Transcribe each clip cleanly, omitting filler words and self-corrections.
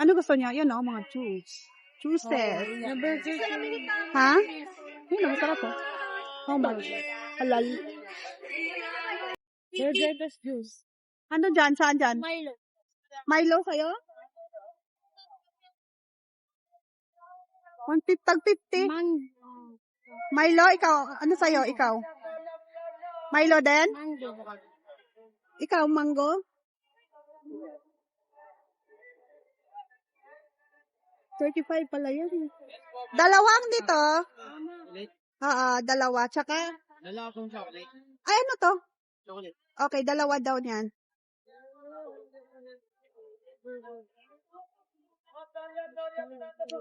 Ano gusto niya? Yan o, mga juice. Juices. Ha? Yun o, masarap o. How much? Halal. Burgers juice. Ano dyan? Saan dyan? Milo. Milo sa'yo? 150? Mango. Milo, ikaw. Ano sa'yo? Ikaw? Milo din? Mango. Ikaw, mango? 35 pala yun. Dalawang dito. Dalawa. Tsaka? Dalawa akong chocolate. Ay, ano to? Chocolate. Okay, dalawa daw niyan.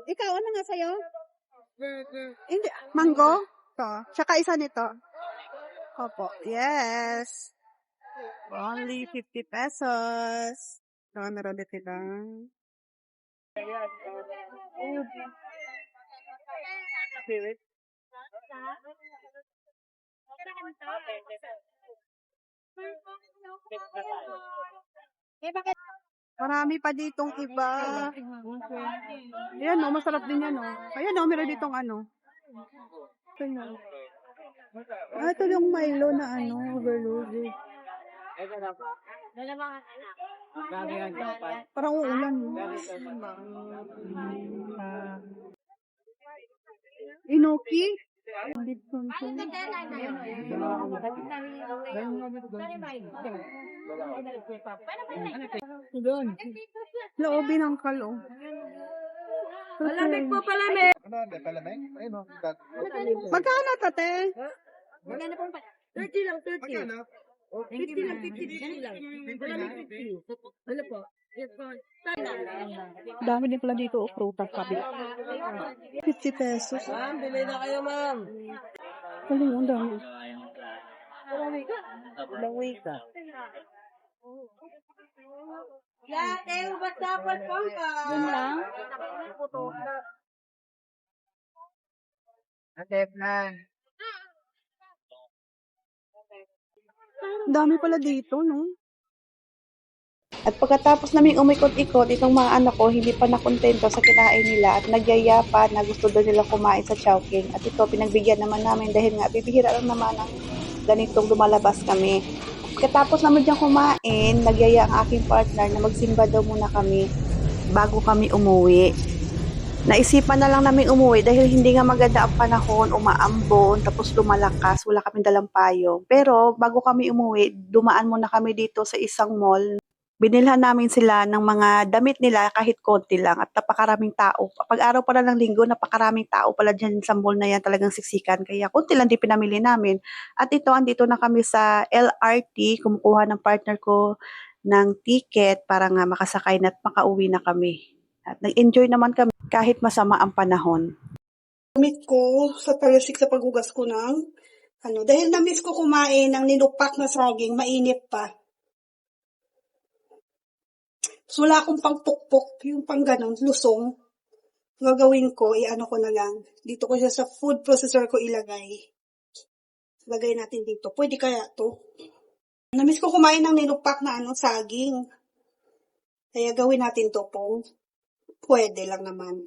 Ikaw, ano nga sa'yo? Burger. Hindi, mango? To. Tsaka isa nito. Opo. Yes. Only 50 pesos. So, meron din silang. Spirit. Marami pa ditong iba. Ayan o, masarap din yan o. Ayan o, meron ditong ano. Ito ito yung Milo na ano, overloaded. Dalawang anak. Galing ang Japan. Parang uulan. Inoki? Doon. Loobin ng kalo. Malamig po palamig. Ano, may palamig? Ayun, oh. Magkano tate? Magkano po? 30 lang, 30. Magkano? 50 lang, 50 lang. Malamig 50. Ano po? Yes po. Dami din pala dito o prutas sabi. 50 pesos. Ma'am, bili na kayo, ma'am. Kaling ang dami. Langoy ka. Yate, ubas dapat po ka. Yun lang. Atep na. Ang dami pala dito, no? At pagkatapos naming umikot-ikot, itong mga anak ko hindi pa nakontento sa kinain nila at nagyayapa na gusto doon nila kumain sa Chowking. At ito, pinagbigyan naman namin dahil nga bibihira lang naman ang ganitong lumalabas kami. Pagkatapos naman diyang kumain, nagyaya ang aking partner na magsimba daw muna kami bago kami umuwi. Naisipan na lang namin umuwi dahil hindi nga maganda ang panahon, umaambon, tapos lumalakas, wala kaming dalang payong. Pero bago kami umuwi, dumaan muna kami dito sa isang mall. Binilhan namin sila ng mga damit nila kahit konti lang at napakaraming tao. Pag araw pala ng linggo, napakaraming tao pala dyan sa mall na yan, talagang siksikan. Kaya konti lang din pinamili namin. At ito, andito na kami sa LRT, kumukuha ng partner ko ng ticket para nga makasakay na at makauwi na kami. At nag-enjoy naman kami kahit masama ang panahon. Gamit ko sa talasik sa paghugas ko ng dahil na-miss ko kumain ng nilupak na saging, mainit pa. So, wala akong pangpukpok, yung pang ganon, lusong. Gagawin ko, i-ano ko na lang. Dito ko siya sa food processor ko ilagay. Lagay natin dito. Pwede kaya to? Na-miss ko kumain ng nilupak na saging. Kaya gawin natin to po. Pwede lang naman.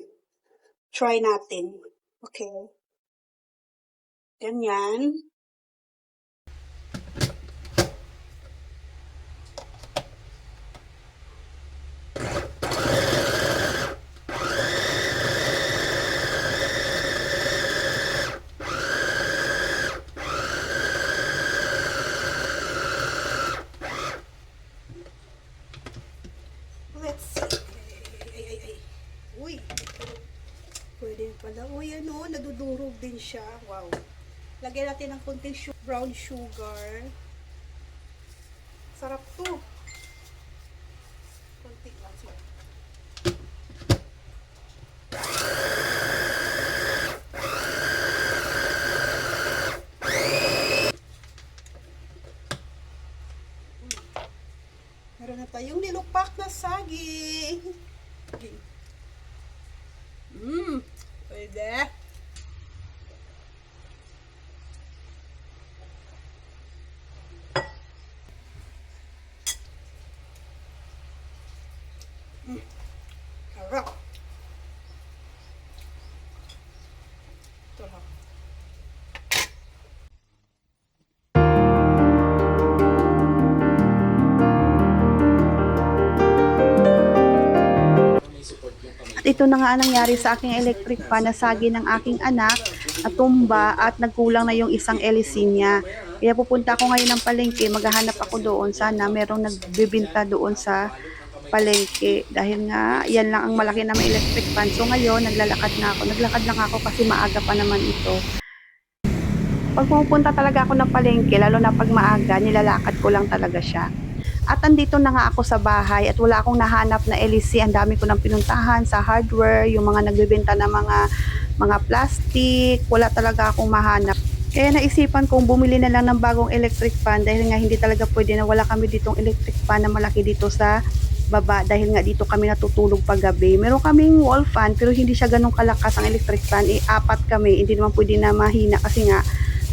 Try natin. Okay. Ganyan. Let's see. Ay. Uy. Pwede pala. Uy, nadudurog din siya. Wow. Lagyan natin ng konting brown sugar. Sarap to. Konti lang. Meron na tayong nilupak na saging. Pwede. Alright. ito na nga ang nangyari sa aking electric fan, nasagi ng aking anak, natumba at nagkulang na yung isang LC niya. Kaya pupunta ako ngayon ng palengke, maghahanap ako doon. Sana merong nagbibinta doon sa palengke. Dahil nga, yan lang ang malaki na may electric fan. So ngayon, naglalakad na ako. Naglakad lang ako kasi maaga pa naman ito. Pag pupunta talaga ako ng palengke, lalo na pag maaga, nilalakad ko lang talaga siya. At andito na nga ako sa bahay at wala akong nahanap na LC. Ang dami ko nang pinuntahan sa hardware, yung mga nagbebenta ng mga plastic. Wala talaga akong mahanap. Kaya naisipan kong bumili na lang ng bagong electric fan dahil nga hindi talaga pwede na wala kami ditong electric fan na malaki dito sa baba dahil nga dito kami natutulog paggabi. Meron kaming wall fan pero hindi siya ganun kalakas ang electric fan. Apat kami, hindi naman pwede na mahina kasi nga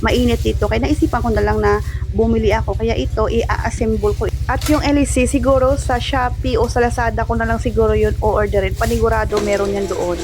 mainit dito. Kaya naisipan ko na lang na bumili ako. Kaya ito, i-assemble ko. At yung LEC, siguro sa Shopee o sa Lazada ko na lang siguro yun o-orderin. Panigurado meron yan doon.